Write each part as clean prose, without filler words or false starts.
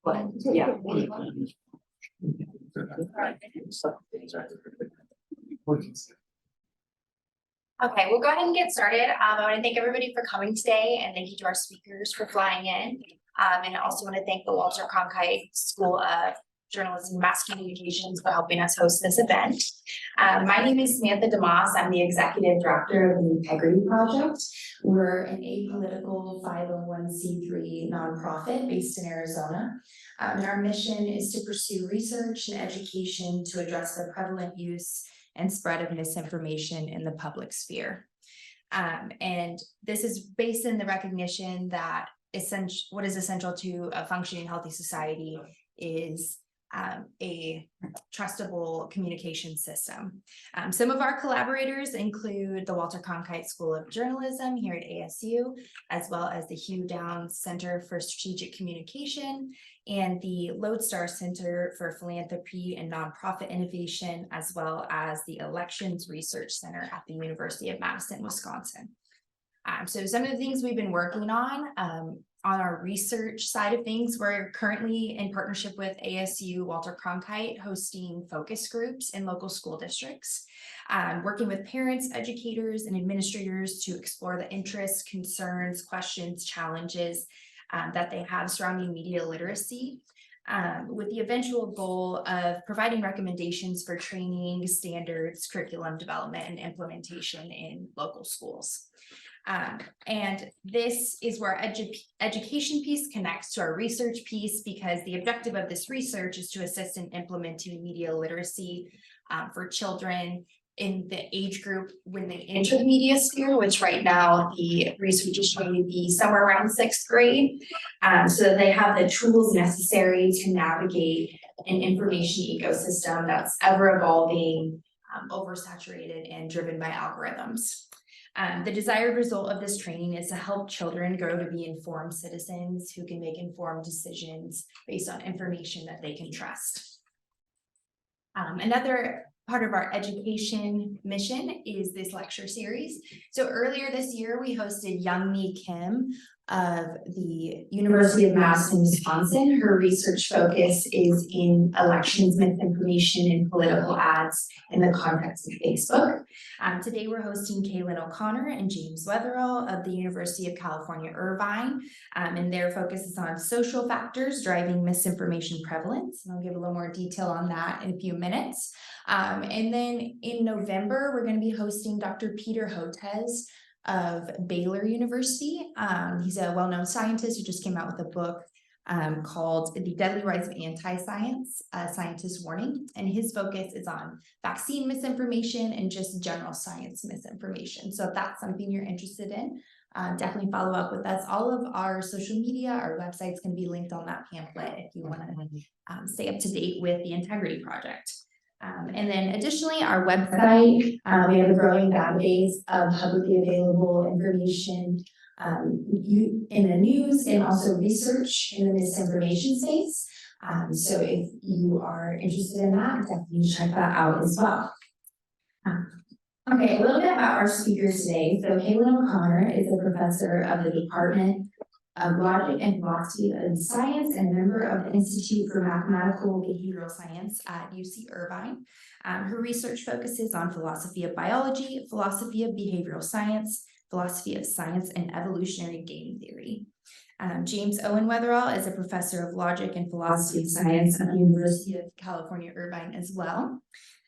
But yeah. Okay, we'll go ahead and get started. I want to thank everybody for coming today, and thank you to our speakers for flying in. And I also want to thank the Walter Cronkite School of Journalism and Mass Communications for helping us host this event. My name is Samantha DeMoss. I'm the Executive Director of the Integrity Project. We're an apolitical 501c3 nonprofit based in Arizona. And our mission is to pursue research and education to address the prevalent use and spread of misinformation in the public sphere. And this is based in the recognition that what is essential to a functioning, healthy society is a trustable communication system. Some of our collaborators include the Walter Cronkite School of Journalism here at ASU, as well as the Hugh Downs Center for Strategic Communication and the Lodestar Center for Philanthropy and Nonprofit Innovation, as well as the Elections Research Center at the University of Madison, Wisconsin. So some of the things we've been working on our research side of things, we're currently in partnership with ASU Walter Cronkite hosting focus groups in local school districts, working with parents, educators, and administrators to explore the interests, concerns, questions, challenges that they have surrounding media literacy, with the eventual goal of providing recommendations for training, standards, curriculum development, and implementation in local schools. And this is where our education piece connects to our research piece, because the objective of this research is to assist in implementing media literacy for children in the age group when they enter the media sphere, which right now the research is showing to be somewhere around 6th grade. So that they have the tools necessary to navigate an information ecosystem that's ever evolving, oversaturated, and driven by algorithms. The desired result of this training is to help children grow to be informed citizens who can make informed decisions based on information that they can trust. Another part of our education mission is this lecture series. So earlier this year, we hosted Youngmi Kim of the University of Madison, Wisconsin. Her research focus is in elections misinformation and political ads in the context of Facebook. Today, we're hosting Cailin O'Connor and James Wetherall of the University of California, Irvine, and their focus is on social factors driving misinformation prevalence. And I'll give a little more detail on that in a few minutes. And then in November, we're going to be hosting Dr. Peter Hotez of Baylor University. He's a well-known scientist who just came out with a book called The Deadly Rise of Anti-Science, Scientist Warning. And his focus is on vaccine misinformation and just general science misinformation. So if that's something you're interested in, definitely follow up with us. All of our social media, our website's going to be linked on that pamphlet if you want to stay up to date with the Integrity Project. And then additionally, our website, we have a growing database of publicly available information in the news and also research in the misinformation space. So if you are interested in that, definitely check that out as well. Okay, a little bit about our speakers today. So Cailin O'Connor is a professor of the Department of Logic and Philosophy of Science and member of the Institute for Mathematical Behavioral Science at UC Irvine. Her research focuses on philosophy of biology, philosophy of behavioral science, philosophy of science, and evolutionary game theory. James Owen Wetherall is a professor of logic and philosophy of science at the University of California, Irvine as well.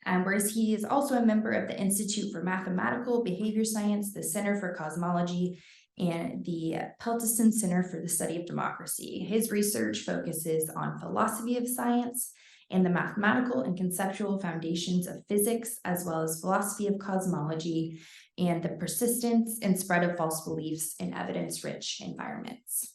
Whereas he is also a member of the Institute for Mathematical Behavior Science, the Center for Cosmology, and the Peltison Center for the Study of Democracy. His research focuses on philosophy of science and the mathematical and conceptual foundations of physics, as well as philosophy of cosmology and the persistence and spread of false beliefs in evidence-rich environments.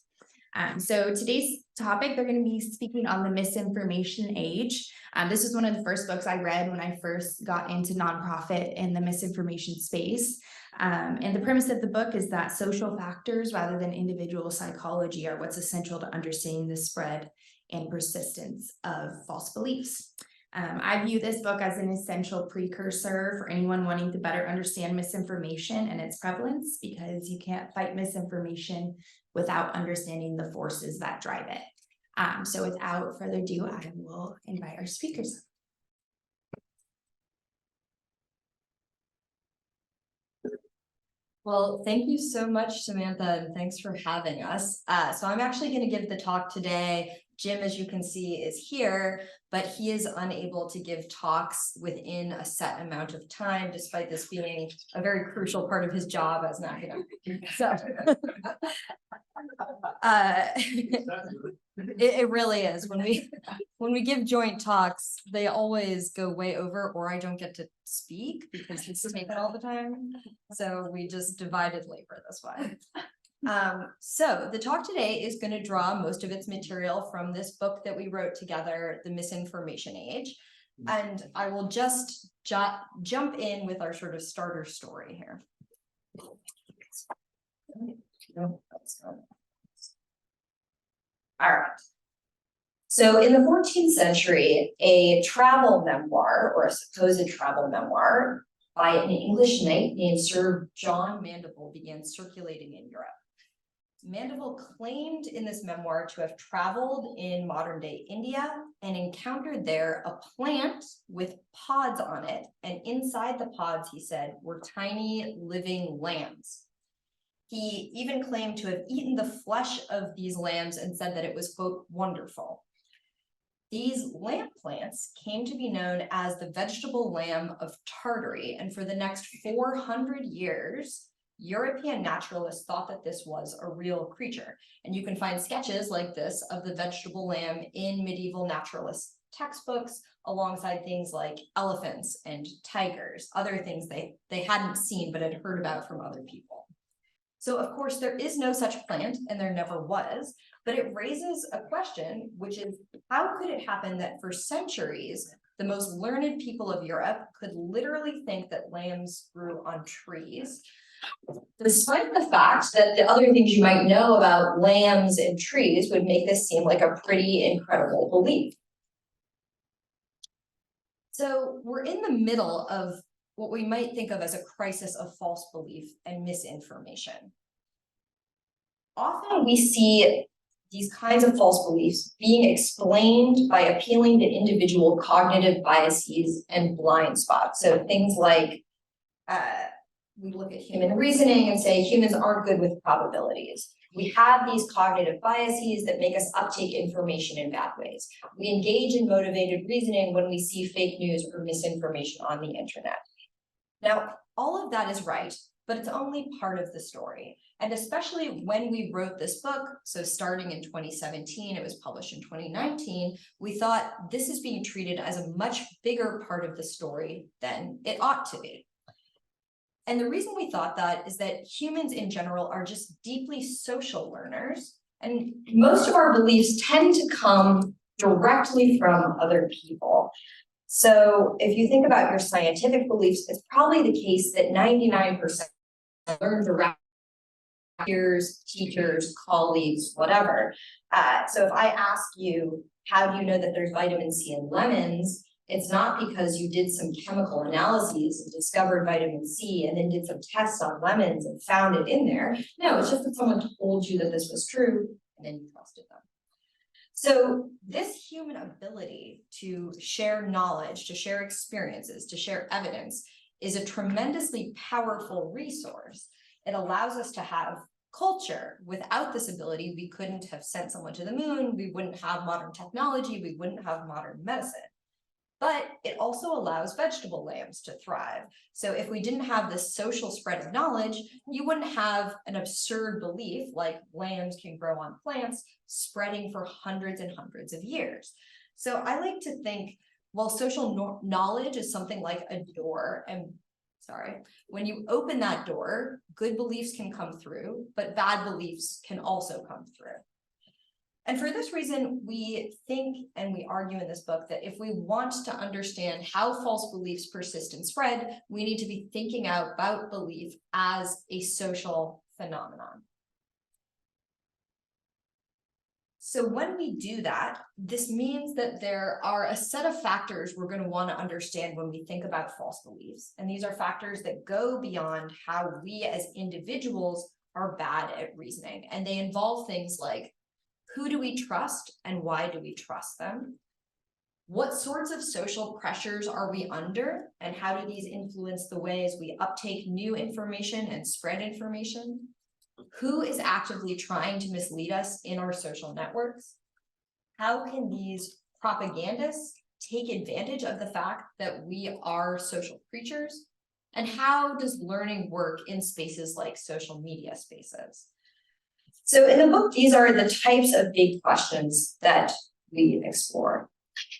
So today's topic, they're going to be speaking on the misinformation age. This is one of the first books I read when I first got into nonprofit in the misinformation space. And the premise of the book is that social factors rather than individual psychology are what's essential to understanding the spread and persistence of false beliefs. I view this book as an essential precursor for anyone wanting to better understand misinformation and its prevalence, because you can't fight misinformation without understanding the forces that drive it. So without further ado, I will invite our speakers. Well, thank you so much, Samantha, and thanks for having us. So I'm actually going to give the talk today. Jim, as you can see, is here, but he is unable to give talks within a set amount of time, despite this being a very crucial part of his job as an academic. So it really is. When we give joint talks, they always go way over, or I don't get to speak because he's taken all the time. So we just divided labor this way. So the talk today is going to draw most of its material from this book that we wrote together, The Misinformation Age. And I will just jump in with our sort of starter story here. All right. So in the 14th century, a travel memoir, or a supposed travel memoir, by an English knight named Sir John Mandeville began circulating in Europe. Mandeville claimed in this memoir to have traveled in modern-day India and encountered there a plant with pods on it, and inside the pods, he said, were tiny living lambs. He even claimed to have eaten the flesh of these lambs and said that it was, quote, wonderful. These lamb plants came to be known as the vegetable lamb of Tartary, and for the next 400 years, European naturalists thought that this was a real creature. And you can find sketches like this of the vegetable lamb in medieval naturalist textbooks, alongside things like elephants and tigers, other things they hadn't seen but had heard about from other people. So of course, there is no such plant, and there never was, but it raises a question, which is, how could it happen that for centuries, the most learned people of Europe could literally think that lambs grew on trees, despite the fact that the other things you might know about lambs and trees would make this seem like a pretty incredible belief? So we're in the middle of what we might think of as a crisis of false belief and misinformation. Often we see these kinds of false beliefs being explained by appealing to individual cognitive biases and blind spots. So things like we look at human reasoning and say humans aren't good with probabilities. We have these cognitive biases that make us uptake information in bad ways. We engage in motivated reasoning when we see fake news or misinformation on the internet. Now, all of that is right, but it's only part of the story. And especially when we wrote this book, so starting in 2017, it was published in 2019, we thought this is being treated as a much bigger part of the story than it ought to be. And the reason we thought that is that humans in general are just deeply social learners, and most of our beliefs tend to come directly from other people. So if you think about your scientific beliefs, it's probably the case that 99% learn directly from peers, teachers, colleagues, whatever. So if I ask you, how do you know that there's vitamin C in lemons? It's not because you did some chemical analyses and discovered vitamin C and then did some tests on lemons and found it in there. No, it's just that someone told you that this was true and then you trusted them. So this human ability to share knowledge, to share experiences, to share evidence is a tremendously powerful resource. It allows us to have culture. Without this ability, we couldn't have sent someone to the moon, we wouldn't have modern technology, we wouldn't have modern medicine. But it also allows vegetable lambs to thrive. So if we didn't have this social spread of knowledge, you wouldn't have an absurd belief like lambs can grow on plants spreading for hundreds and hundreds of years. So I like to think, well, social knowledge is something like a door, and when you open that door, good beliefs can come through, but bad beliefs can also come through. And for this reason, we think and we argue in this book that if we want to understand how false beliefs persist and spread, we need to be thinking out about belief as a social phenomenon. So when we do that, this means that there are a set of factors we're going to want to understand when we think about false beliefs. And these are factors that go beyond how we as individuals are bad at reasoning. And they involve things like, who do we trust and why do we trust them? What sorts of social pressures are we under, and how do these influence the ways we uptake new information and spread information? Who is actively trying to mislead us in our social networks? How can these propagandists take advantage of the fact that we are social creatures? And how does learning work in spaces like social media spaces? So in the book, these are the types of big questions that we explore.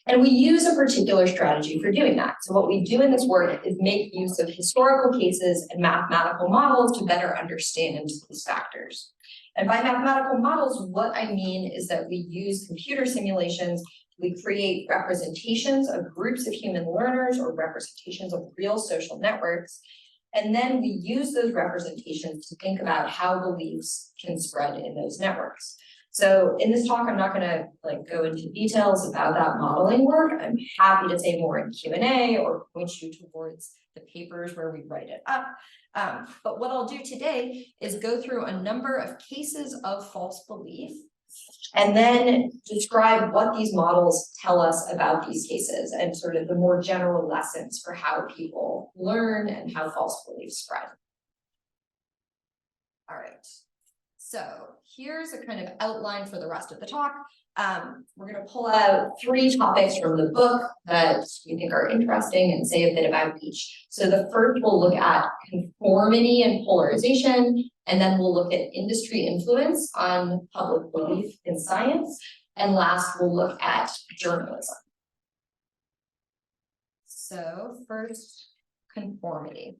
And we use a particular strategy for doing that. So what we do in this work is make use of historical cases and mathematical models to better understand these factors. And by mathematical models, what I mean is that we use computer simulations, we create representations of groups of human learners or representations of real social networks, and then we use those representations to think about how beliefs can spread in those networks. So in this talk, I'm not going to go into details about that modeling work. I'm happy to say more in Q&A or point you towards the papers where we write it up. But what I'll do today is go through a number of cases of false belief and then describe what these models tell us about these cases and sort of the more general lessons for how people learn and how false beliefs spread. All right. So here's a kind of outline for the rest of the talk. We're going to pull out 3 topics from the book that we think are interesting and say a bit about each. So the first we'll look at conformity and polarization, and then we'll look at industry influence on public belief in science, and last we'll look at journalism. So first, conformity.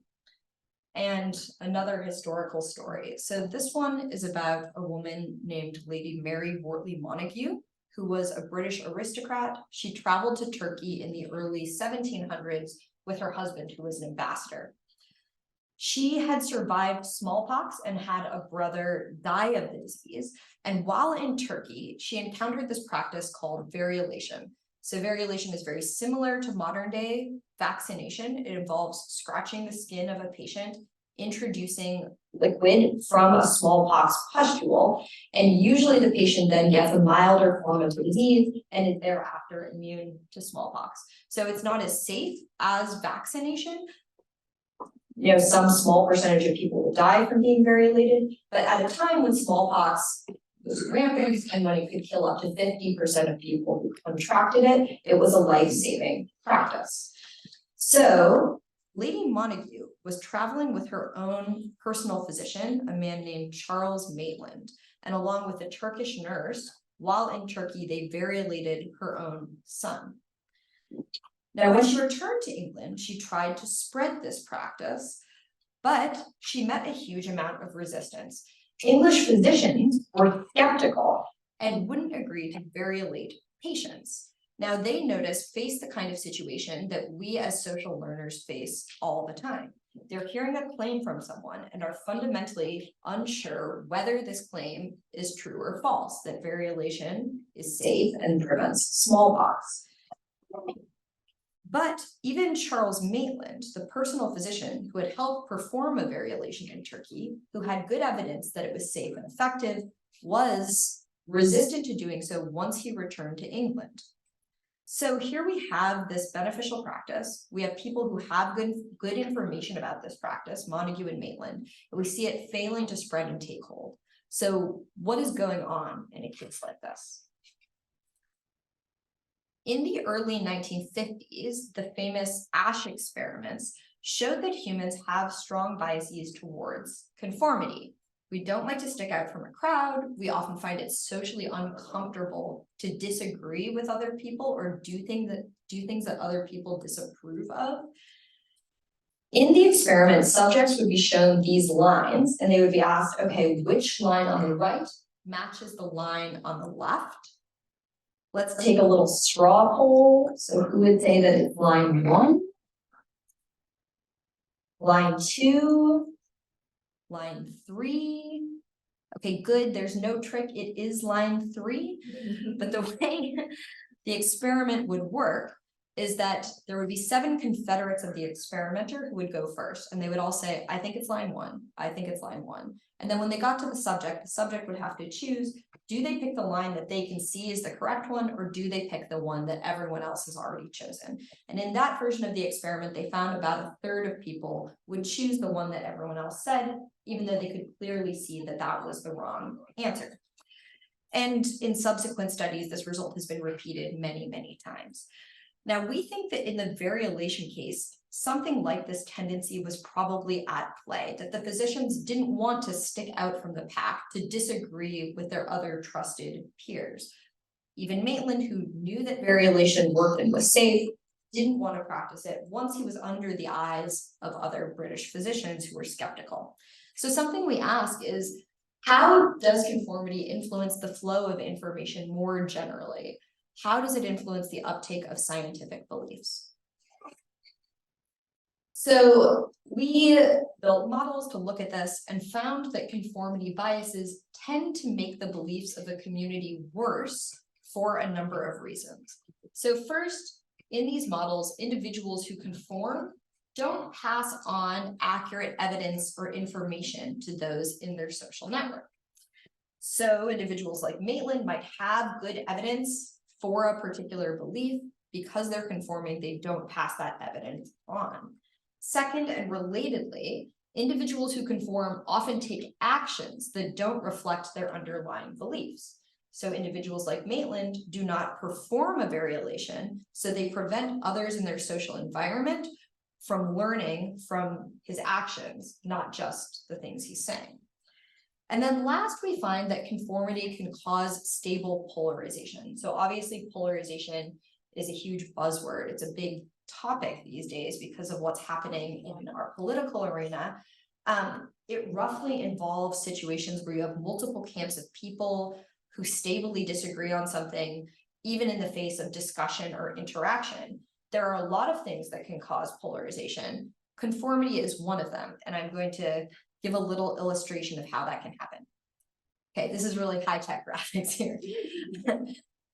And another historical story. So this one is about a woman named Lady Mary Wortley Montagu, who was a British aristocrat. She traveled to Turkey in the early 1700s with her husband, who was an ambassador. She had survived smallpox and had a brother die of the disease. And while in Turkey, she encountered this practice called variolation. So variolation is very similar to modern day vaccination. It involves scratching the skin of a patient, introducing liquid from a smallpox pustule, and usually the patient then gets a milder form of the disease and is thereafter immune to smallpox. So it's not as safe as vaccination. You know, some small percentage of people will die from being variolated, but at a time when smallpox was rampant and when it could kill up to 50% of people who contracted it, it was a life-saving practice. So Lady Montagu was traveling with her own personal physician, a man named Charles Maitland, and along with a Turkish nurse, while in Turkey, they variolated her own son. Now, when she returned to England, she tried to spread this practice, but she met a huge amount of resistance. English physicians were skeptical and wouldn't agree to variolate patients. Now, they faced the kind of situation that we as social learners face all the time. They're hearing a claim from someone and are fundamentally unsure whether this claim is true or false, that variolation is safe and prevents smallpox. But even Charles Maitland, the personal physician who had helped perform a variolation in Turkey, who had good evidence that it was safe and effective, was resistant to doing so once he returned to England. So here we have this beneficial practice. We have people who have good information about this practice, Montagu and Maitland, and we see it failing to spread and take hold. So what is going on in a case like this? In the early 1950s, the famous Asch experiments showed that humans have strong biases towards conformity. We don't like to stick out from a crowd. We often find it socially uncomfortable to disagree with other people or do things that other people disapprove of. In the experiment, subjects would be shown these lines and they would be asked, okay, which line on the right matches the line on the left? Let's take a little straw poll. So who would say that it's line 1, line 2, line 3, Okay, good, there's no trick, it is line 3, but the way the experiment would work is that there would be 7 confederates of the experimenter who would go first, and they would all say, I think it's line 1, I think it's line 1. And then when they got to the subject would have to choose, do they pick the line that they can see is the correct one, or do they pick the one that everyone else has already chosen? And in that version of the experiment, they found about a third of people would choose the one that everyone else said, even though they could clearly see that that was the wrong answer. And in subsequent studies, this result has been repeated many, many times. Now, we think that in the variolation case, something like this tendency was probably at play, that the physicians didn't want to stick out from the pack to disagree with their other trusted peers. Even Maitland, who knew that variolation worked and was safe, didn't want to practice it once he was under the eyes of other British physicians who were skeptical. So something we ask is, how does conformity influence the flow of information more generally? How does it influence the uptake of scientific beliefs? So we built models to look at this and found that conformity biases tend to make the beliefs of a community worse for a number of reasons. So first, in these models, individuals who conform don't pass on accurate evidence or information to those in their social network. So individuals like Maitland might have good evidence for a particular belief. Because they're conforming, they don't pass that evidence on. Second, and relatedly, individuals who conform often take actions that don't reflect their underlying beliefs. So individuals like Maitland do not perform a variolation, so they prevent others in their social environment from learning from his actions, not just the things he's saying. And then last, we find that conformity can cause stable polarization. So obviously polarization is a huge buzzword. It's a big topic these days because of what's happening in our political arena. It roughly involves situations where you have multiple camps of people who stably disagree on something, even in the face of discussion or interaction. There are a lot of things that can cause polarization. Conformity is one of them, and I'm going to give a little illustration of how that can happen. Okay, this is really high-tech graphics here.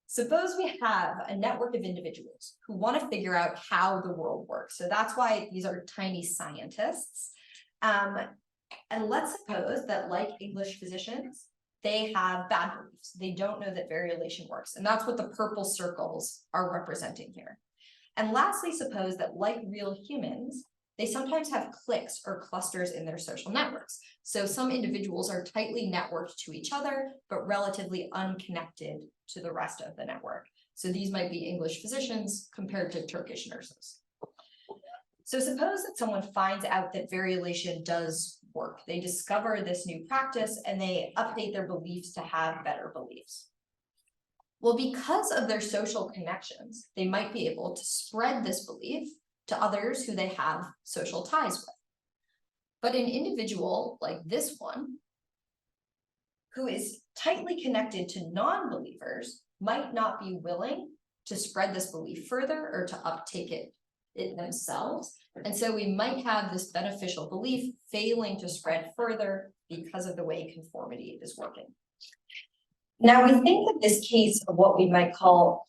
Suppose we have a network of individuals who want to figure out how the world works. So that's why these are tiny scientists. And let's suppose that, like English physicians, they have bad beliefs. They don't know that variolation works. And that's what the purple circles are representing here. And lastly, suppose that, like real humans, they sometimes have cliques or clusters in their social networks. So some individuals are tightly networked to each other, but relatively unconnected to the rest of the network. So these might be English physicians compared to Turkish nurses. So suppose that someone finds out that variolation does work. They discover this new practice and they update their beliefs to have better beliefs. Well, because of their social connections, they might be able to spread this belief to others who they have social ties with. But an individual like this one, who is tightly connected to non-believers, might not be willing to spread this belief further or to uptake it themselves. And so we might have this beneficial belief failing to spread further because of the way conformity is working. Now, we think that this case of what we might call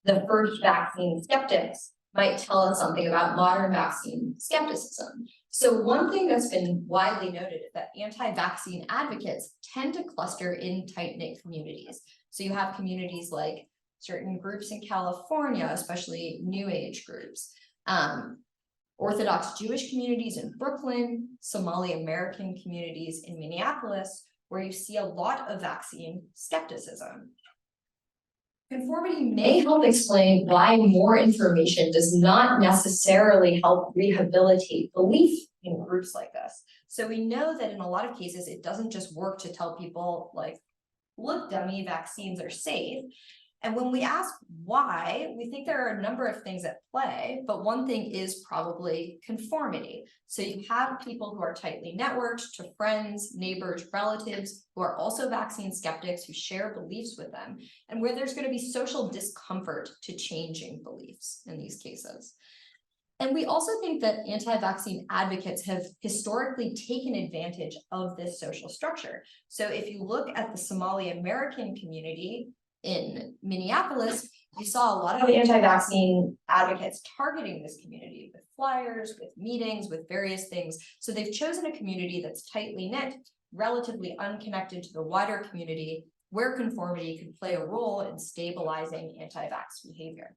the first vaccine skeptics might tell us something about modern vaccine skepticism. So one thing that's been widely noted is that anti-vaccine advocates tend to cluster in tight-knit communities. So you have communities like certain groups in California, especially New Age groups, Orthodox Jewish communities in Brooklyn, Somali American communities in Minneapolis, where you see a lot of vaccine skepticism. Conformity may help explain why more information does not necessarily help rehabilitate belief in groups like this. So we know that in a lot of cases, it doesn't just work to tell people like, look, dummy, vaccines are safe. And when we ask why, we think there are a number of things at play, but one thing is probably conformity. So you have people who are tightly networked to friends, neighbors, relatives, who are also vaccine skeptics who share beliefs with them, and where there's going to be social discomfort to changing beliefs in these cases. And we also think that anti-vaccine advocates have historically taken advantage of this social structure. So if you look at the Somali American community in Minneapolis, you saw a lot of anti-vaccine advocates targeting this community with flyers, with meetings, with various things. So they've chosen a community that's tightly knit, relatively unconnected to the wider community, where conformity can play a role in stabilizing anti-vax behavior.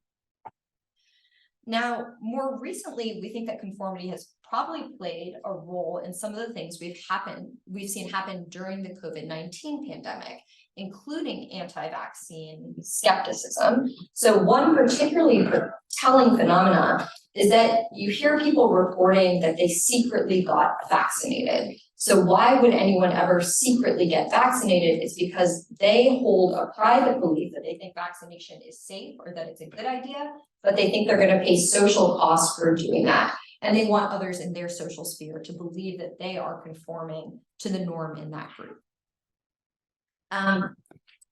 Now, more recently, we think that conformity has probably played a role in some of the things we've seen happen during the COVID-19 pandemic, including anti-vaccine skepticism. So one particularly telling phenomena is that you hear people reporting that they secretly got vaccinated. So why would anyone ever secretly get vaccinated? It's because they hold a private belief that they think vaccination is safe or that it's a good idea, but they think they're going to pay social costs for doing that. And they want others in their social sphere to believe that they are conforming to the norm in that group.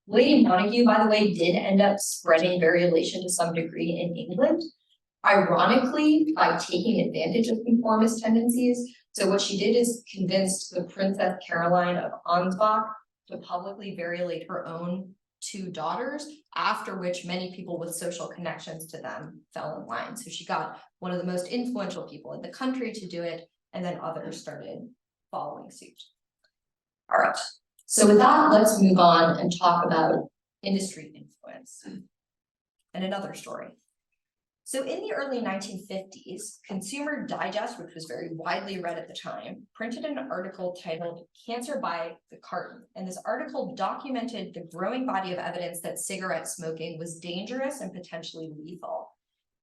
Lady Montagu, by the way, did end up spreading variolation to some degree in England, ironically, by taking advantage of conformist tendencies. So what she did is convinced the Princess Caroline of Ansbach to publicly variolate her own 2 daughters, after which many people with social connections to them fell in line. So she got one of the most influential people in the country to do it, and then others started following suit. All right. So with that, let's move on and talk about industry influence. And another story. So in the early 1950s, Consumer Digest, which was very widely read at the time, printed an article titled "Cancer by the Carton." And this article documented the growing body of evidence that cigarette smoking was dangerous and potentially lethal.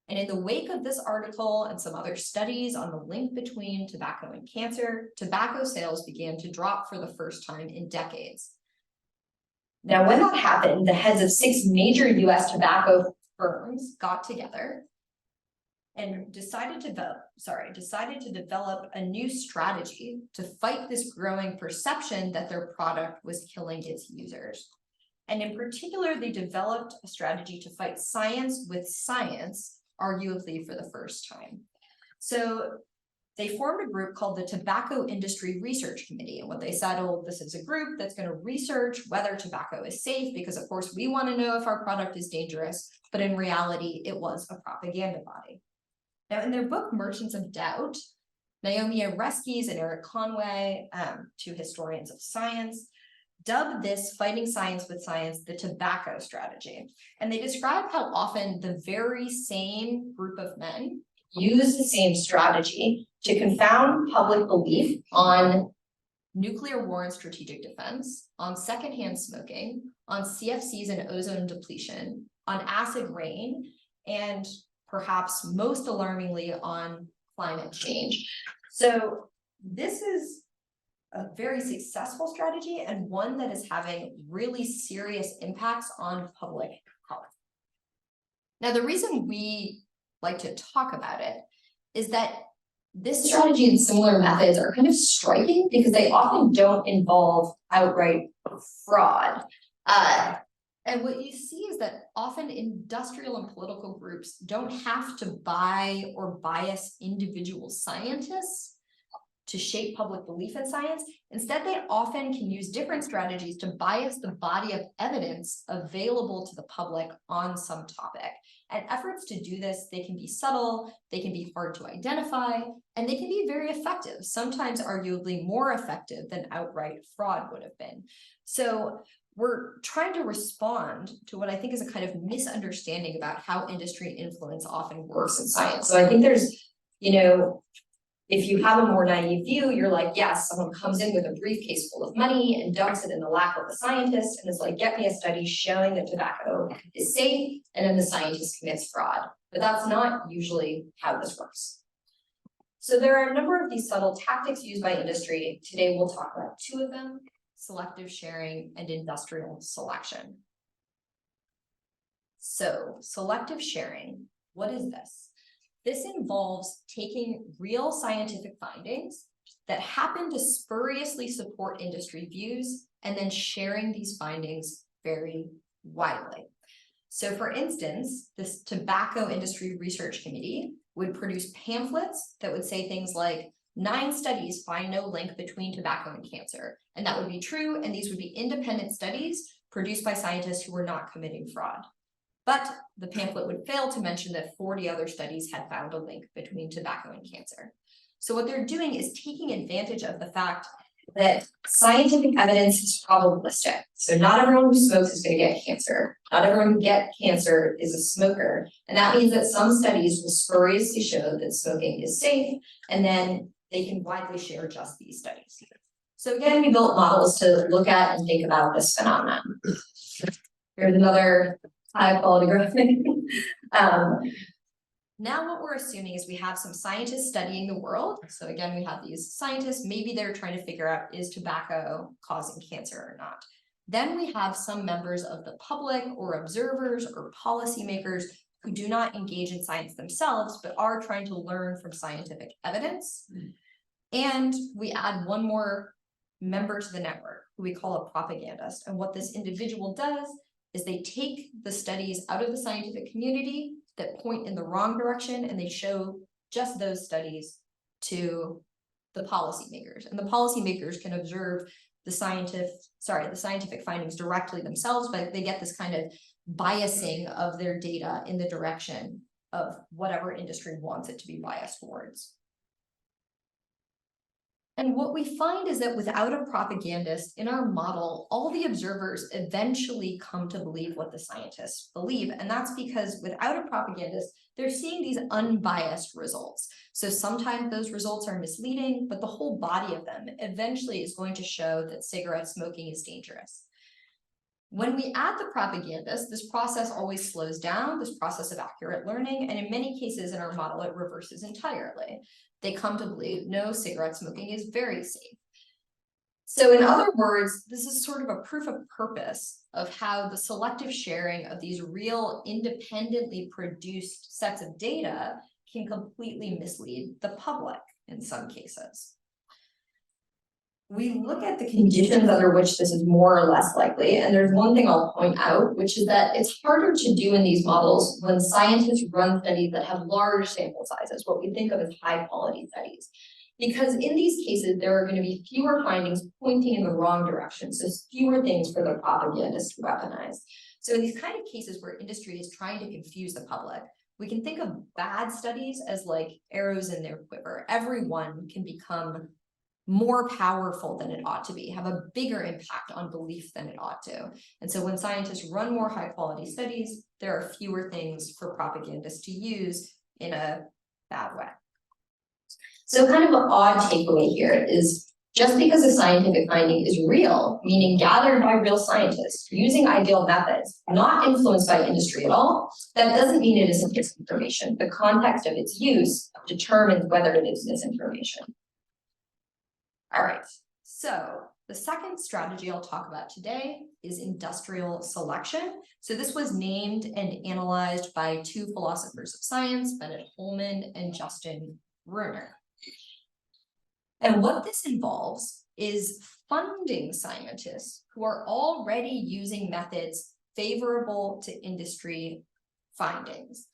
And in the wake of this article and some other studies on the link between tobacco and cancer, tobacco sales began to drop for the first time in decades. Now, when that happened, the heads of 6 major US tobacco firms got together and decided to develop a new strategy to fight this growing perception that their product was killing its users. And in particular, they developed a strategy to fight science with science, arguably for the first time. So they formed a group called the Tobacco Industry Research Committee. And what they said, oh, this is a group that's going to research whether tobacco is safe, because of course we want to know if our product is dangerous, but in reality, it was a propaganda body. Now, in their book, Merchants of Doubt, Naomi Oreskes and Eric Conway, 2 historians of science, dubbed this fighting science with science the tobacco strategy. And they describe how often the very same group of men use the same strategy to confound public belief on nuclear war and strategic defense, on secondhand smoking, on CFCs and ozone depletion, on acid rain, and perhaps most alarmingly on climate change. So this is a very successful strategy and one that is having really serious impacts on public health. Now, the reason we like to talk about it is that this strategy and similar methods are kind of striking because they often don't involve outright fraud. And what you see is that often industrial and political groups don't have to buy or bias individual scientists to shape public belief in science. Instead, they often can use different strategies to bias the body of evidence available to the public on some topic. And efforts to do this, they can be subtle, they can be hard to identify, and they can be very effective, sometimes arguably more effective than outright fraud would have been. So we're trying to respond to what I think is a kind of misunderstanding about how industry influence often works in science. So I think there's, if you have a more naive view, you're like, yes, someone comes in with a briefcase full of money and dumps it in the lap of a scientist and is like, get me a study showing that tobacco is safe, and then the scientist commits fraud. But that's not usually how this works. So there are a number of these subtle tactics used by industry. Today we'll talk about 2 of them: selective sharing and industrial selection. So selective sharing, what is this? This involves taking real scientific findings that happen to spuriously support industry views and then sharing these findings very widely. So for instance, this Tobacco Industry Research Committee would produce pamphlets that would say things like 9 studies find no link between tobacco and cancer. And that would be true, and these would be independent studies produced by scientists who were not committing fraud. But the pamphlet would fail to mention that 40 other studies had found a link between tobacco and cancer. So what they're doing is taking advantage of the fact that scientific evidence is probabilistic. So not everyone who smokes is going to get cancer. Not everyone who gets cancer is a smoker. And that means that some studies will spuriously show that smoking is safe, and then they can widely share just these studies. So again, we built models to look at and think about this phenomenon. Here's another high quality graphic. Now what we're assuming is we have some scientists studying the world. So again, we have these scientists, maybe they're trying to figure out, is tobacco causing cancer or not? Then we have some members of the public or observers or policymakers who do not engage in science themselves, but are trying to learn from scientific evidence. And we add one more member to the network, who we call a propagandist. And what this individual does is they take the studies out of the scientific community that point in the wrong direction, and they show just those studies to the policymakers. And the policymakers can observe the scientific findings directly themselves, but they get this kind of biasing of their data in the direction of whatever industry wants it to be biased towards. And what we find is that without a propagandist in our model, all the observers eventually come to believe what the scientists believe. And that's because without a propagandist, they're seeing these unbiased results. So sometimes those results are misleading, but the whole body of them eventually is going to show that cigarette smoking is dangerous. When we add the propagandist, this process always slows down, this process of accurate learning, and in many cases in our model, it reverses entirely. They come to believe, no, cigarette smoking is very safe. So in other words, this is sort of a proof of purpose of how the selective sharing of these real independently produced sets of data can completely mislead the public in some cases. We look at the conditions under which this is more or less likely, and there's one thing I'll point out, which is that it's harder to do in these models when scientists run studies that have large sample sizes, what we think of as high quality studies. Because in these cases, there are going to be fewer findings pointing in the wrong direction, so fewer things for the propagandists to weaponize. So in these kind of cases where industry is trying to confuse the public, we can think of bad studies as like arrows in their quiver. Everyone can become more powerful than it ought to be, have a bigger impact on belief than it ought to. And so when scientists run more high quality studies, there are fewer things for propagandists to use in a bad way. So kind of an odd takeaway here is just because a scientific finding is real, meaning gathered by real scientists using ideal methods, not influenced by industry at all, that doesn't mean it isn't misinformation. The context of its use determines whether it is misinformation. All right, so the second strategy I'll talk about today is industrial selection. So this was named and analyzed by 2 philosophers of science, Bennett Holman and Justin Bruner. And what this involves is funding scientists who are already using methods favorable to industry findings.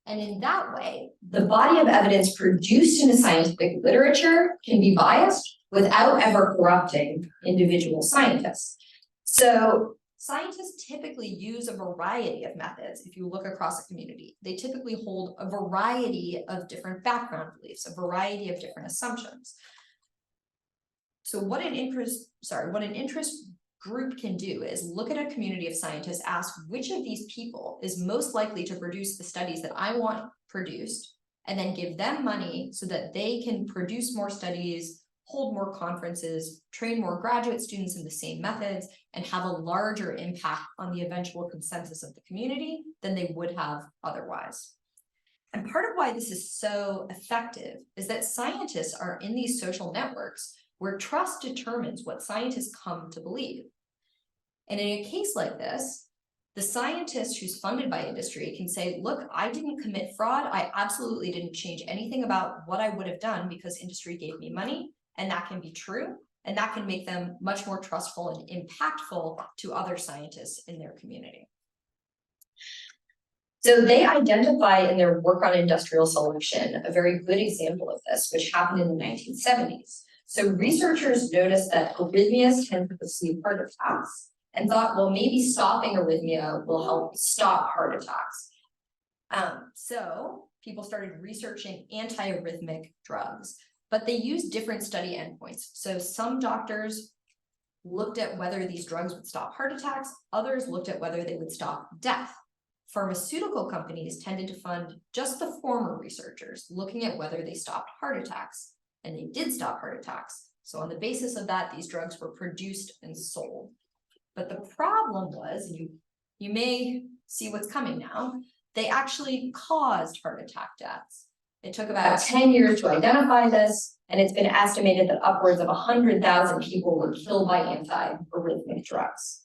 And in that way, the body of evidence produced in the scientific literature can be biased without ever corrupting individual scientists. So scientists typically use a variety of methods. If you look across a community, they typically hold a variety of different background beliefs, a variety of different assumptions. So what an interest group can do is look at a community of scientists, ask which of these people is most likely to produce the studies that I want produced, and then give them money so that they can produce more studies, hold more conferences, train more graduate students in the same methods, and have a larger impact on the eventual consensus of the community than they would have otherwise. And part of why this is so effective is that scientists are in these social networks where trust determines what scientists come to believe. And in a case like this, the scientist who's funded by industry can say, look, I didn't commit fraud. I absolutely didn't change anything about what I would have done because industry gave me money. And that can be true. And that can make them much more trustful and impactful to other scientists in their community. So they identify in their work on industrial selection a very good example of this, which happened in the 1970s. So researchers noticed that arrhythmias tend to precede heart attacks and thought, well, maybe stopping arrhythmia will help stop heart attacks. So people started researching antiarrhythmic drugs, but they used different study endpoints. So some doctors looked at whether these drugs would stop heart attacks, others looked at whether they would stop death. Pharmaceutical companies tended to fund just the former researchers, looking at whether they stopped heart attacks, and they did stop heart attacks. So on the basis of that, these drugs were produced and sold. But the problem was, and you may see what's coming now, they actually caused heart attack deaths. It took about 10 years to identify this, and it's been estimated that upwards of 100,000 people were killed by anti-arrhythmic drugs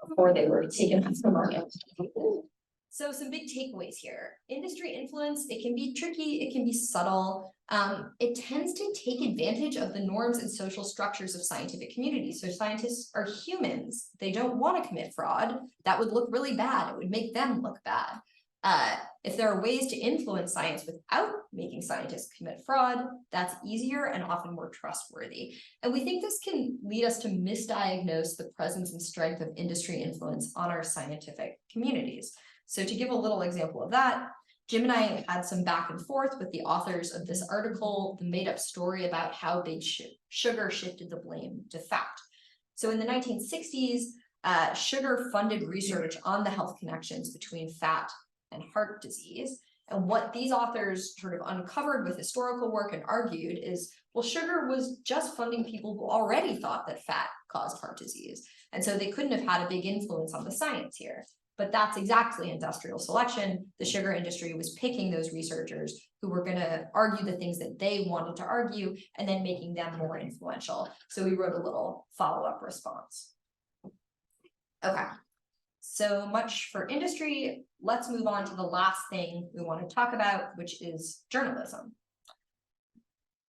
before they were taken off the market. So some big takeaways here. Industry influence, it can be tricky, it can be subtle. It tends to take advantage of the norms and social structures of scientific communities. So scientists are humans. They don't want to commit fraud. That would look really bad. It would make them look bad. If there are ways to influence science without making scientists commit fraud, that's easier and often more trustworthy. And we think this can lead us to misdiagnose the presence and strength of industry influence on our scientific communities. So to give a little example of that, Jim and I had some back and forth with the authors of this article, the made-up story about how big sugar shifted the blame to fat. So in the 1960s, sugar funded research on the health connections between fat and heart disease. And what these authors sort of uncovered with historical work and argued is, well, sugar was just funding people who already thought that fat caused heart disease. And so they couldn't have had a big influence on the science here. But that's exactly industrial selection. The sugar industry was picking those researchers who were going to argue the things that they wanted to argue and then making them more influential. So we wrote a little follow-up response. Okay, so much for industry. Let's move on to the last thing we want to talk about, which is journalism.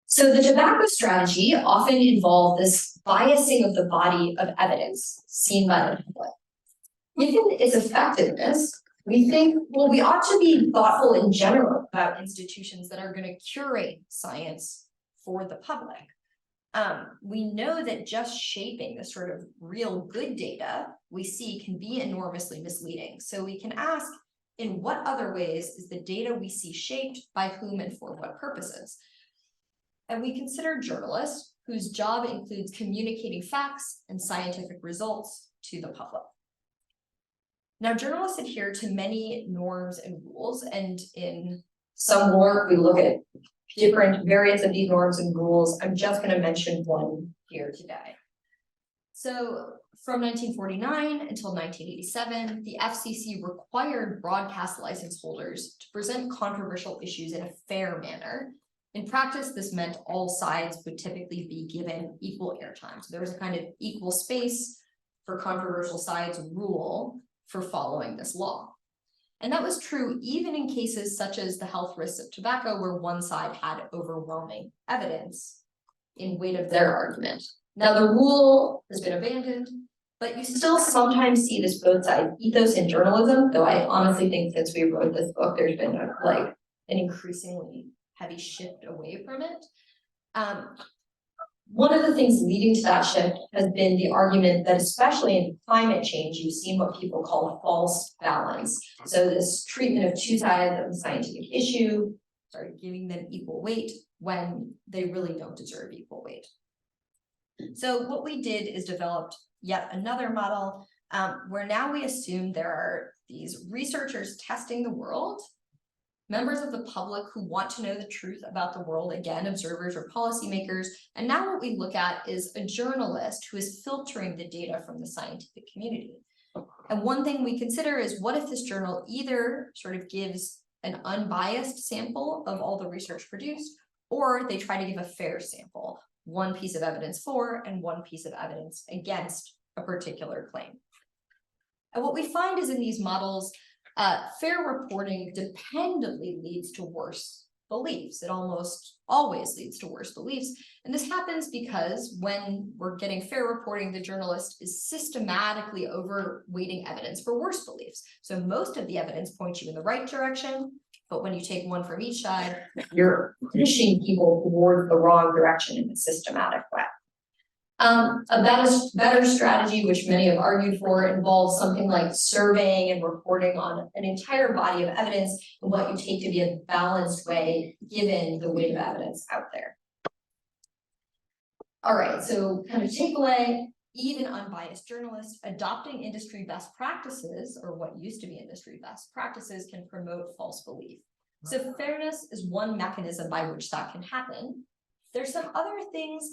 So the tobacco strategy often involved this biasing of the body of evidence seen by the public. Given its effectiveness, we think, well, we ought to be thoughtful in general about institutions that are going to curate science for the public. We know that just shaping the sort of real good data we see can be enormously misleading. So we can ask, in what other ways is the data we see shaped by whom and for what purposes? And we consider journalists whose job includes communicating facts and scientific results to the public. Now, journalists adhere to many norms and rules, and in some work, we look at different variants of these norms and rules. I'm just going to mention one here today. So from 1949 until 1987, the FCC required broadcast license holders to present controversial issues in a fair manner. In practice, this meant all sides would typically be given equal airtime. So there was a kind of equal space for controversial sides rule for following this law. And that was true even in cases such as the health risks of tobacco, where one side had overwhelming evidence in weight of their argument. Now the rule has been abandoned, but you still sometimes see this both side ethos in journalism, though I honestly think since we wrote this book, there's been an increasingly heavy shift away from it. One of the things leading to that shift has been the argument that, especially in climate change, you've seen what people call a false balance. So this treatment of two sides of the scientific issue, giving them equal weight when they really don't deserve equal weight. So what we did is developed yet another model where now we assume there are these researchers testing the world, members of the public who want to know the truth about the world, again, observers or policymakers. And now what we look at is a journalist who is filtering the data from the scientific community. And one thing we consider is, what if this journal either sort of gives an unbiased sample of all the research produced, or they try to give a fair sample, one piece of evidence for and one piece of evidence against a particular claim. And what we find is in these models, fair reporting dependably leads to worse beliefs. It almost always leads to worse beliefs. And this happens because when we're getting fair reporting, the journalist is systematically overweighting evidence for worse beliefs. So most of the evidence points you in the right direction, but when you take one from each side, you're pushing people toward the wrong direction in a systematic way. A better strategy, which many have argued for, involves something like surveying and reporting on an entire body of evidence and what you take to be a balanced way, given the weight of evidence out there. All right, so kind of takeaway, even unbiased journalists adopting industry best practices, or what used to be industry best practices, can promote false belief. So fairness is one mechanism by which that can happen. There's some other things.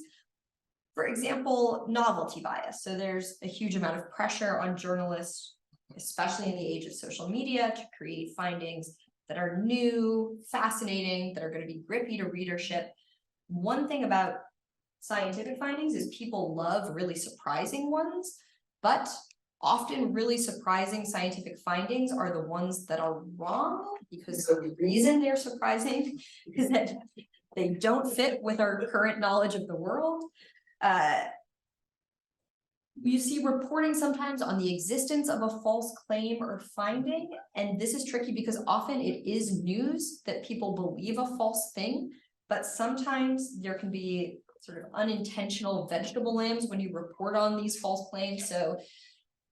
For example, novelty bias. So there's a huge amount of pressure on journalists, especially in the age of social media, to create findings that are new, fascinating, that are going to be grippy to readership. One thing about scientific findings is people love really surprising ones, but often really surprising scientific findings are the ones that are wrong, because the reason they're surprising is that they don't fit with our current knowledge of the world. You see reporting sometimes on the existence of a false claim or finding, and this is tricky because often it is news that people believe a false thing, but sometimes there can be sort of unintentional vegetable limbs when you report on these false claims. So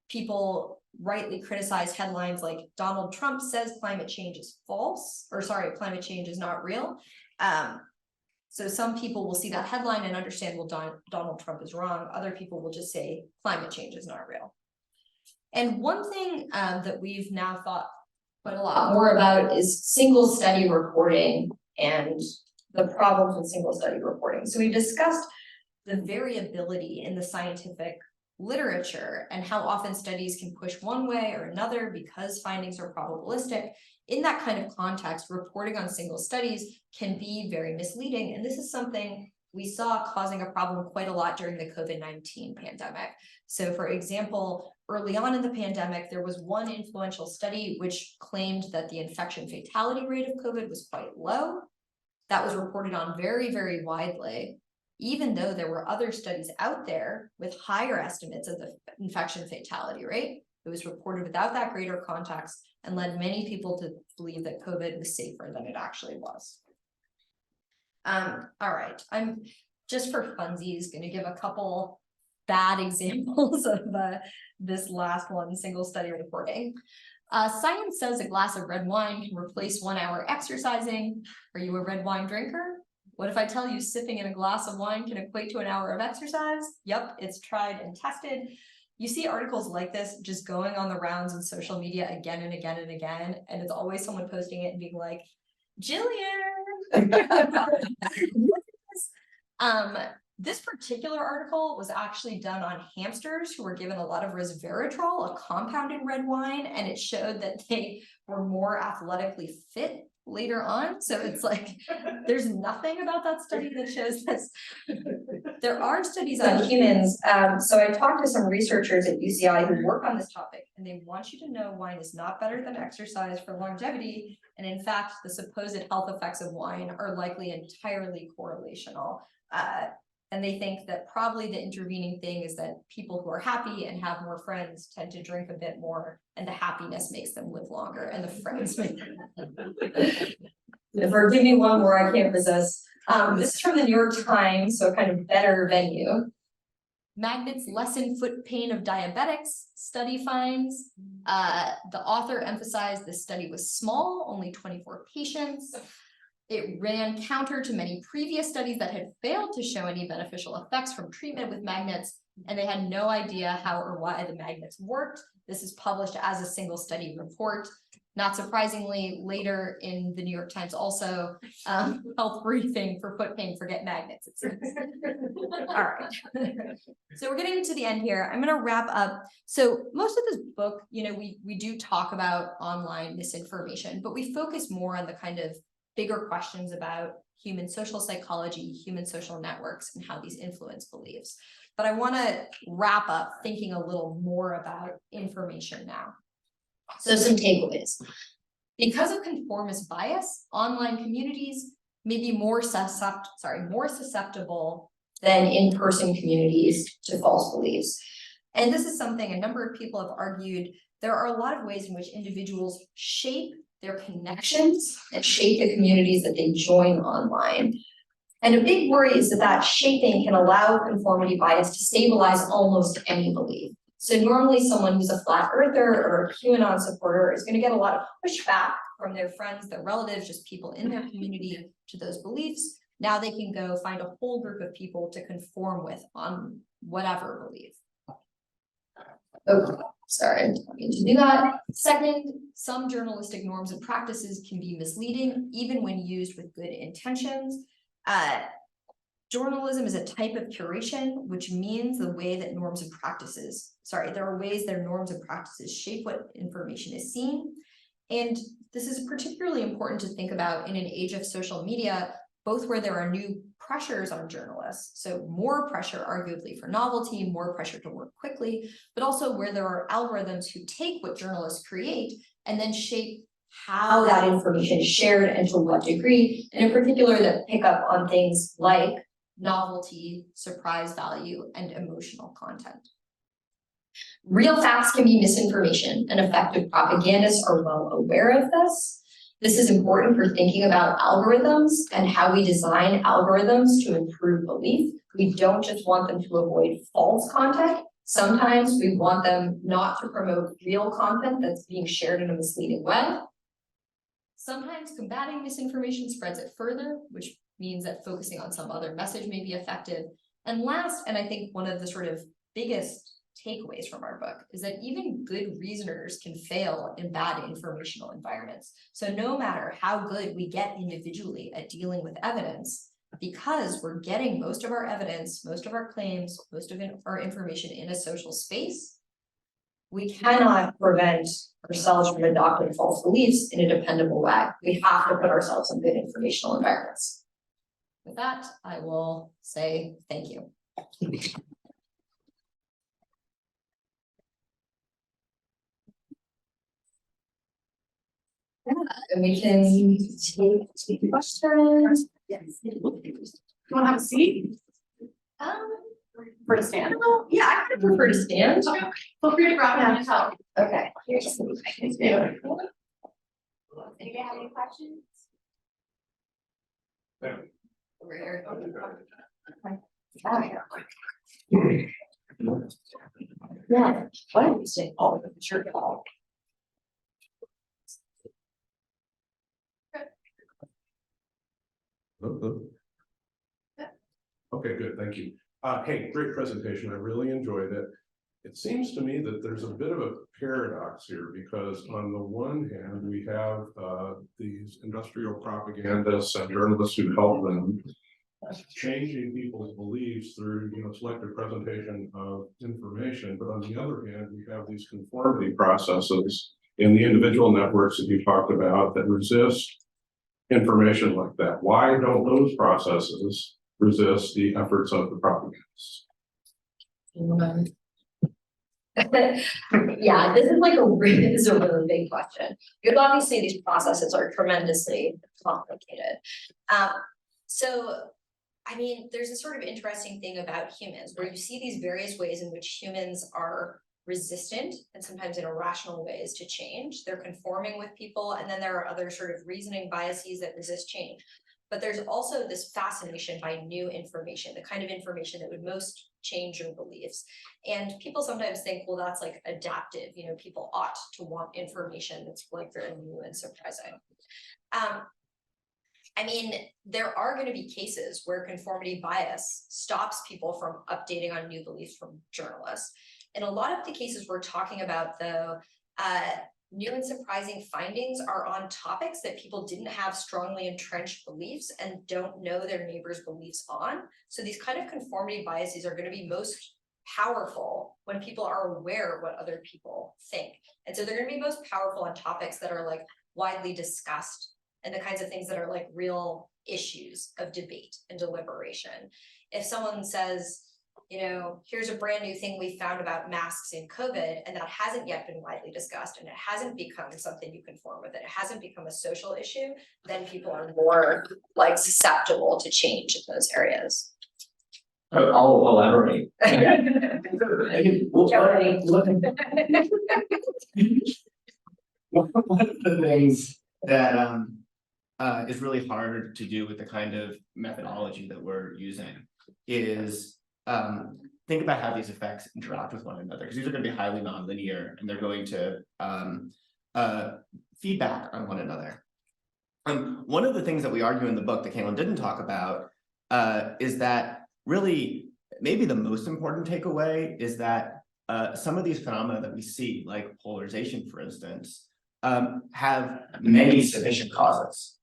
people rightly criticize headlines like Donald Trump says climate change is false, or sorry, climate change is not real. So some people will see that headline and understand, well, Donald Trump is wrong. Other people will just say climate change is not real. And one thing that we've now thought quite a lot more about is single study reporting and the problems with single study reporting. So we discussed the variability in the scientific literature and how often studies can push one way or another because findings are probabilistic. In that kind of context, reporting on single studies can be very misleading. And this is something we saw causing a problem quite a lot during the COVID-19 pandemic. So for example, early on in the pandemic, there was one influential study which claimed that the infection fatality rate of COVID was quite low. That was reported on very, very widely, even though there were other studies out there with higher estimates of the infection fatality rate. It was reported without that greater context and led many people to believe that COVID was safer than it actually was. All right, I'm just for funsies going to give a couple bad examples of this last one, single study reporting. Science says a glass of red wine can replace 1 hour exercising. Are you a red wine drinker? What if I tell you sipping in a glass of wine can equate to 1 hour of exercise? Yep, it's tried and tested. You see articles like this just going on the rounds in social media again and again and again, and it's always someone posting it and being like, Jillian! This particular article was actually done on hamsters who were given a lot of resveratrol, a compound in red wine, and it showed that they were more athletically fit later on. So it's like, there's nothing about that study that shows this. There are studies on humans. So I talked to some researchers at UCI who work on this topic, and they want you to know wine is not better than exercise for longevity. And in fact, the supposed health effects of wine are likely entirely correlational. And they think that probably the intervening thing is that people who are happy and have more friends tend to drink a bit more, and the happiness makes them live longer, and the friends make them. Give me one more, I can't resist. This is from the New York Times, so kind of better venue. Magnets lessen foot pain of diabetics, study finds. The author emphasized this study was small, only 24 patients. It ran counter to many previous studies that had failed to show any beneficial effects from treatment with magnets, and they had no idea how or why the magnets worked. This is published as a single study report. Not surprisingly, later in the New York Times also, health briefing for foot pain, forget magnets. It says. All right. So we're getting to the end here. I'm going to wrap up. So most of this book, we do talk about online misinformation, but we focus more on the kind of bigger questions about human social psychology, human social networks, and how these influence beliefs. But I want to wrap up thinking a little more about information now. So some takeaways. Because of conformist bias, online communities maybe more susceptible than in-person communities to false beliefs. And this is something a number of people have argued. There are a lot of ways in which individuals shape their connections and shape the communities that they join online. And a big worry is that that shaping can allow conformity bias to stabilize almost any belief. So normally someone who's a flat earther or a QAnon supporter is going to get a lot of pushback from their friends, their relatives, just people in their community to those beliefs. Now they can go find a whole group of people to conform with on whatever belief. Oh, sorry, I didn't mean to do that. Second, some journalistic norms and practices can be misleading, even when used with good intentions. Journalism is a type of curation, which means the way that norms and practices, there are ways that norms and practices shape what information is seen. And this is particularly important to think about in an age of social media, both where there are new pressures on journalists, so more pressure arguably for novelty, more pressure to work quickly, but also where there are algorithms who take what journalists create and then shape how that information is shared and to what degree, and in particular that pick up on things like novelty, surprise value, and emotional content. Real facts can be misinformation, and effective propagandists are well aware of this. This is important for thinking about algorithms and how we design algorithms to improve belief. We don't just want them to avoid false content. Sometimes we want them not to promote real content that's being shared in a misleading way. Sometimes combating misinformation spreads it further, which means that focusing on some other message may be effective. And last, and I think one of the sort of biggest takeaways from our book is that even good reasoners can fail in bad informational environments. So no matter how good we get individually at dealing with evidence, because we're getting most of our evidence, most of our claims, most of our information in a social space, we cannot prevent ourselves from adopting false beliefs in a dependable way. We have to put ourselves in good informational environments. With that, I will say thank you. And we can take questions. Yes. You want to have a seat? For to stand? Yeah, I kind of prefer to stand. Feel free to grab down and help. Okay. Anybody have any questions? Over here. Yeah, why don't we say all of the church hall? Okay, good, thank you. Hey, great presentation, I really enjoyed it. It seems to me that there's a bit of a paradox here, because on the one hand, we have these industrial propagandists and journalists who help them changing people's beliefs through, selective presentation of information. But on the other hand, we have these conformity processes in the individual networks that you talked about that resist information like that. Why don't those processes resist the efforts of the propagandists? Yeah, this is like a really big question, because obviously these processes are tremendously complicated. So I mean, there's a sort of interesting thing about humans where you see these various ways in which humans are resistant and sometimes in irrational ways to change. They're conforming with people, and then there are other sort of reasoning biases that resist change. But there's also this fascination by new information, the kind of information that would most change your beliefs. And people sometimes think, well, that's like adaptive, people ought to want information that's like very new and surprising. I mean, there are going to be cases where conformity bias stops people from updating on new beliefs from journalists. In a lot of the cases we're talking about, though, new and surprising findings are on topics that people didn't have strongly entrenched beliefs and don't know their neighbors' beliefs on. So these kind of conformity biases are going to be most powerful when people are aware of what other people think. And so they're going to be most powerful on topics that are like widely discussed and the kinds of things that are like real issues of debate and deliberation. If someone says, you know, here's a brand new thing we found about masks in COVID, and that hasn't yet been widely discussed, and it hasn't become something you conform with, it hasn't become a social issue, then people are more like susceptible to change in those areas. I'll elaborate. One of the things that is really hard to do with the kind of methodology that we're using is think about how these effects interact with one another, because these are going to be highly nonlinear and they're going to feedback on one another. One of the things that we argue in the book that Cailin didn't talk about is that really maybe the most important takeaway is that some of these phenomena that we see, like polarization, for instance, have many sufficient causes.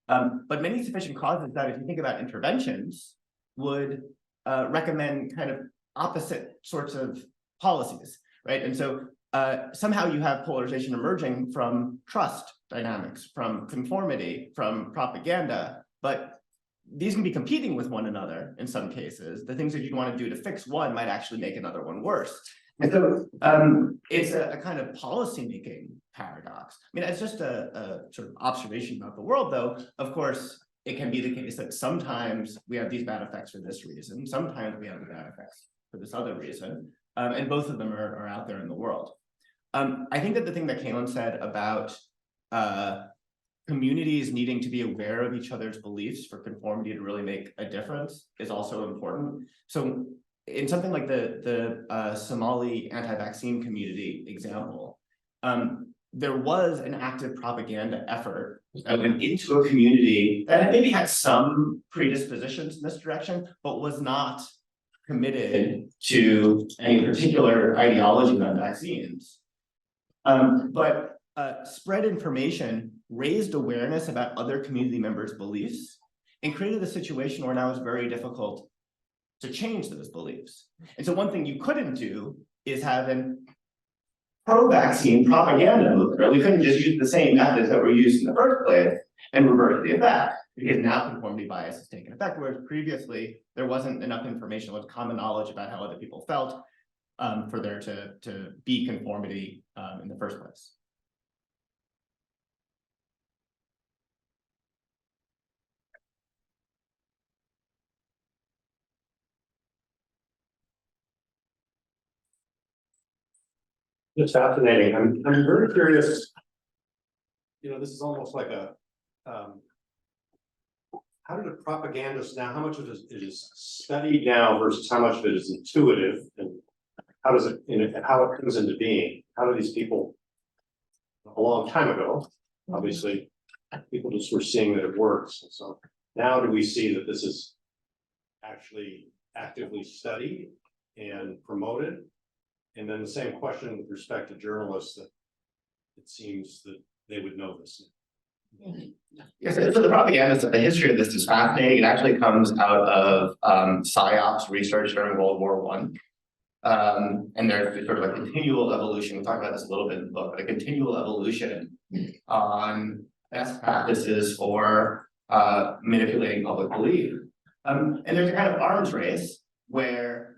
But many sufficient causes that, if you think about interventions, would recommend kind of opposite sorts of policies, right? And so somehow you have polarization emerging from trust dynamics, from conformity, from propaganda, but these can be competing with one another in some cases. The things that you'd want to do to fix one might actually make another one worse. And so it's a kind of policymaking paradox. I mean, it's just a sort of observation about the world, though. Of course, it can be the case that sometimes we have these bad effects for this reason, sometimes we have the bad effects for this other reason, and both of them are out there in the world. I think that the thing that Cailin said about communities needing to be aware of each other's beliefs for conformity to really make a difference is also important. So in something like the Somali anti-vaccine community example, there was an active propaganda effort that went into a community that maybe had some predispositions in this direction, but was not committed to any particular ideology on vaccines. But spread information, raised awareness about other community members' beliefs, and created a situation where now it's very difficult to change those beliefs. And so one thing you couldn't do is have an pro-vaccine propaganda movement. We couldn't just use the same methods that were used in the first place and reverse the effect, because now conformity bias has taken effect, whereas previously there wasn't enough information with common knowledge about how other people felt for there to be conformity in the first place. It's fascinating. I'm very curious. You know, this is almost like a how do the propagandists now, how much of it is studied now versus how much of it is intuitive, and how does it, how it comes into being? How do these people, a long time ago, obviously, people just were seeing that it works. And so now do we see that this is actually actively studied and promoted? And then the same question with respect to journalists, that it seems that they would know this. Yes, so the propaganda, the history of this is fascinating. It actually comes out of PSYOPs research during World War I. And there's sort of a continual evolution. We talk about this a little bit in the book, but a continual evolution on best practices for manipulating public belief. And there's a kind of arms race where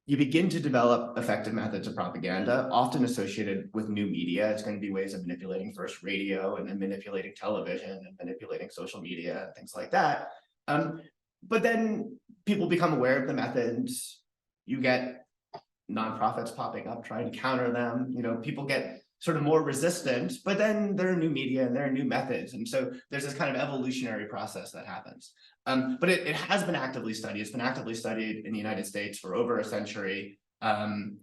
you begin to develop effective methods of propaganda, often associated with new media. It's going to be ways of manipulating first radio, and then manipulating television, and manipulating social media, and things like that. But then people become aware of the methods. You get nonprofits popping up trying to counter them. You know, people get sort of more resistant, but then there are new media and there are new methods. And so there's this kind of evolutionary process that happens. But it has been actively studied. It's been actively studied in the United States for over a century. Another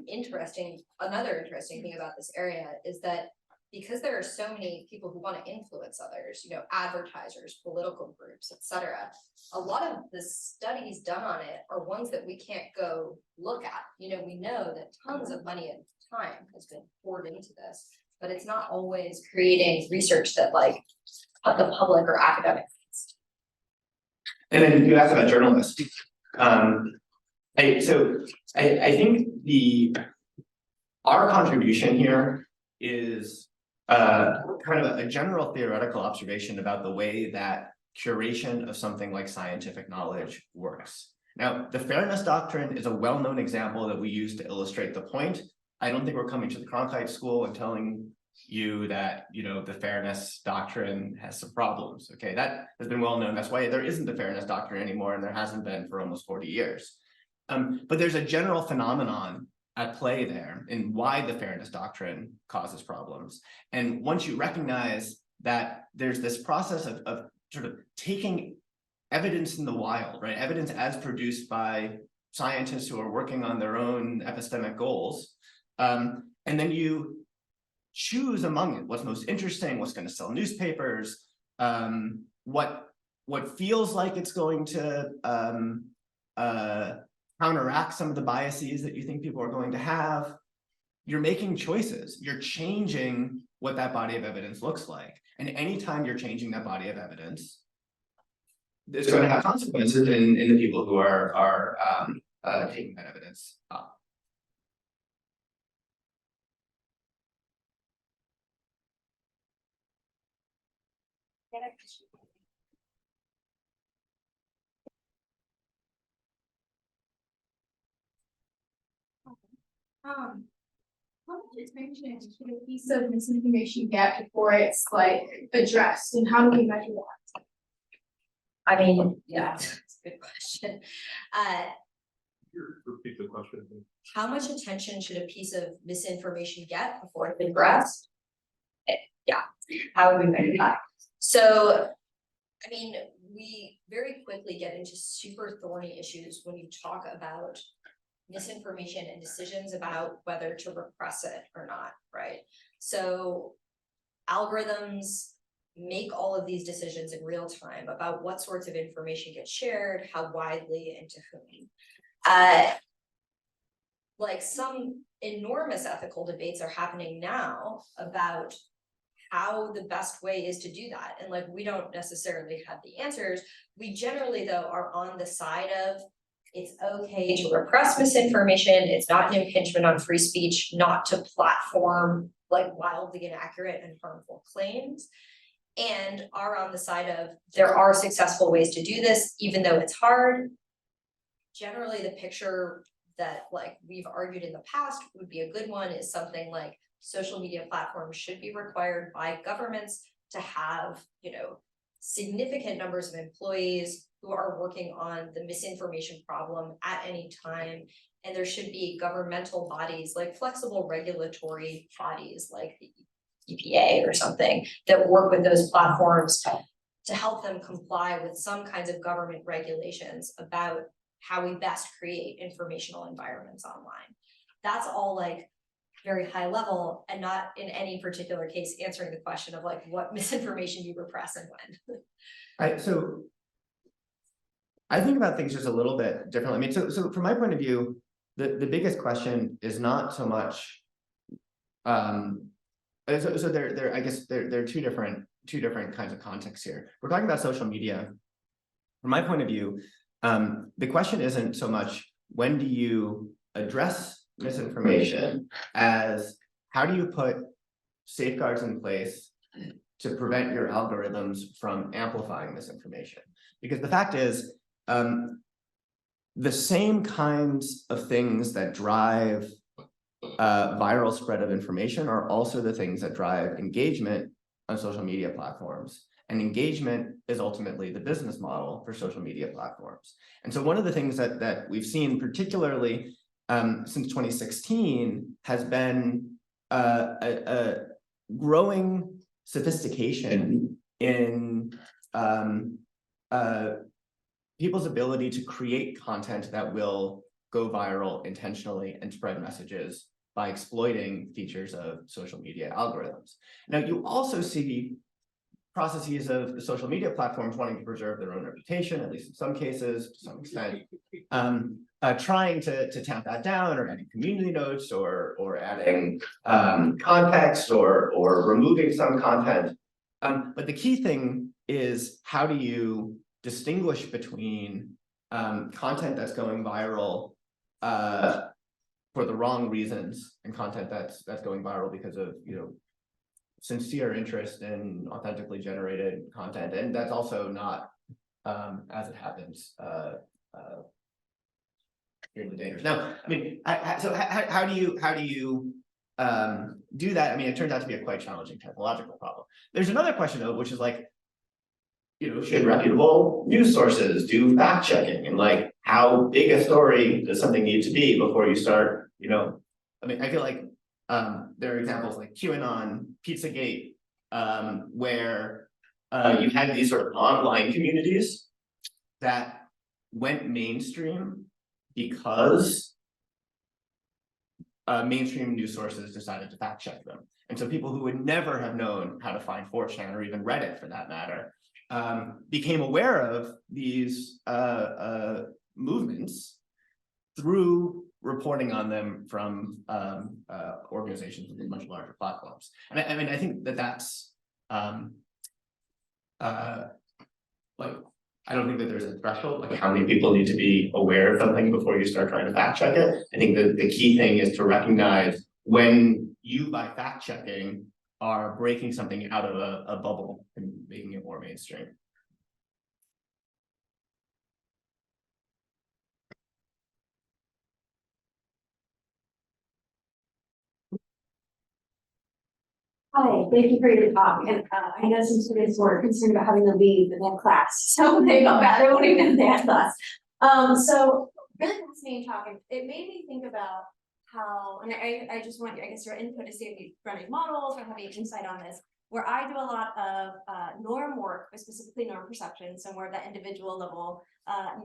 interesting thing about this area is that because there are so many people who want to influence others, you know, advertisers, political groups, etc., a lot of the studies done on it are ones that we can't go look at. You know, we know that tons of money and time has been poured into this, but it's not always creating research that like the public or academics. And then you asked about journalists. I think our contribution here is kind of a general theoretical observation about the way that curation of something like scientific knowledge works. Now, the fairness doctrine is a well-known example that we use to illustrate the point. I don't think we're coming to the Cronkite School and telling you that, you know, the fairness doctrine has some problems. Okay, that has been well known. That's why there isn't a fairness doctrine anymore, and there hasn't been for almost 40 years. But there's a general phenomenon at play there in why the fairness doctrine causes problems. And once you recognize that there's this process of sort of taking evidence in the wild, right? Evidence as produced by scientists who are working on their own epistemic goals. And then you choose among it what's most interesting, what's going to sell newspapers, what feels like it's going to counteract some of the biases that you think people are going to have. You're making choices. You're changing what that body of evidence looks like. And anytime you're changing that body of evidence, it's going to have consequences in the people who are taking that evidence up. How much attention should a piece of misinformation get before it's like addressed, and how do we measure that? I mean, yeah, that's a good question. Repeat the question. How much attention should a piece of misinformation get before it's addressed? Yeah, how would we measure that? So, I mean, we very quickly get into super thorny issues when you talk about misinformation and decisions about whether to repress it or not, right? So algorithms make all of these decisions in real time about what sorts of information gets shared, how widely, and to whom. Like some enormous ethical debates are happening now about how the best way is to do that. And like, we don't necessarily have the answers. We generally, though, are on the side of it's okay to repress misinformation. It's not an impingement on free speech, not to platform like wildly inaccurate and harmful claims. And are on the side of there are successful ways to do this, even though it's hard. Generally, the picture that like we've argued in the past would be a good one is something like social media platforms should be required by governments to have, you know, significant numbers of employees who are working on the misinformation problem at any time. And there should be governmental bodies like flexible regulatory bodies like the EPA or something that work with those platforms to help them comply with some kinds of government regulations about how we best create informational environments online. That's all like very high level and not in any particular case answering the question of like what misinformation you repress and when. Right, so I think about things just a little bit differently. I mean, so from my point of view, the biggest question is not so much so I guess there are two different kinds of contexts here. We're talking about social media. From my point of view, the question isn't so much when do you address misinformation as how do you put safeguards in place to prevent your algorithms from amplifying misinformation? Because the fact is, the same kinds of things that drive viral spread of information are also the things that drive engagement on social media platforms. And engagement is ultimately the business model for social media platforms. And so one of the things that we've seen particularly since 2016 has been a growing sophistication in people's ability to create content that will go viral intentionally and spread messages by exploiting features of social media algorithms. Now, you also see processes of the social media platforms wanting to preserve their own reputation, at least in some cases, to some extent, trying to tamp that down or adding community notes or adding context or removing some content. But the key thing is how do you distinguish between content that's going viral for the wrong reasons and content that's going viral because of, you know, sincere interest in authentically generated content, and that's also not, as it happens, extremely dangerous. Now, I mean, so how do you do that? I mean, it turns out to be a quite challenging technological problem. There's another question though, which is like, should reputable news sources do fact checking, and like, how big a story does something need to be before you start, I mean, I feel like there are examples like QAnon, Pizzagate, where you had these sort of online communities that went mainstream because mainstream news sources decided to fact check them. And so people who would never have known how to find 4chan or even Reddit for that matter, became aware of these movements through reporting on them from organizations with much larger platforms. And I mean, I think that that's like, I don't think that there's a threshold, like how many people need to be aware of something before you start trying to fact check it. I think that the key thing is to recognize when you, by fact checking, are breaking something out of a bubble and making it more mainstream. Hi, thank you for your talk, and I know some students were concerned about having to leave and have class, so they felt bad, they won't even know they had class. So really fascinating talk, and it made me think about how, and I just want, I guess, your input to see if you're running models or having insight on this, where I do a lot of norm work, but specifically norm perception, so more of that individual level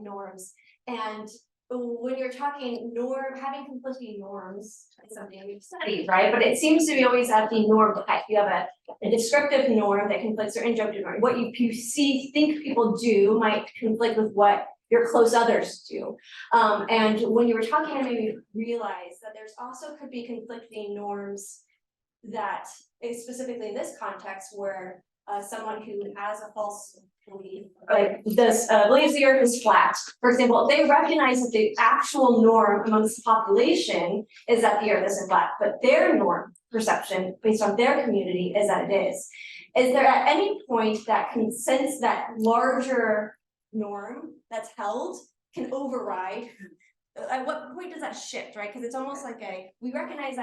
norms, and when you're talking having conflicting norms is something we've studied, right? But it seems to be always at the norm type. You have a descriptive norm that conflicts or injunctive norm. What you think people do might conflict with what your close others do. And when you were talking, I made me realize that there's also could be conflicting norms that is specifically in this context where someone who has a false belief, like this believes the earth is flat, for example, they recognize that the actual norm amongst the population is that the earth isn't flat, but their norm perception based on their community is that it is. Is there at any point that consensus, that larger norm that's held can override? At what point does that shift, right? Because it's almost like we recognize that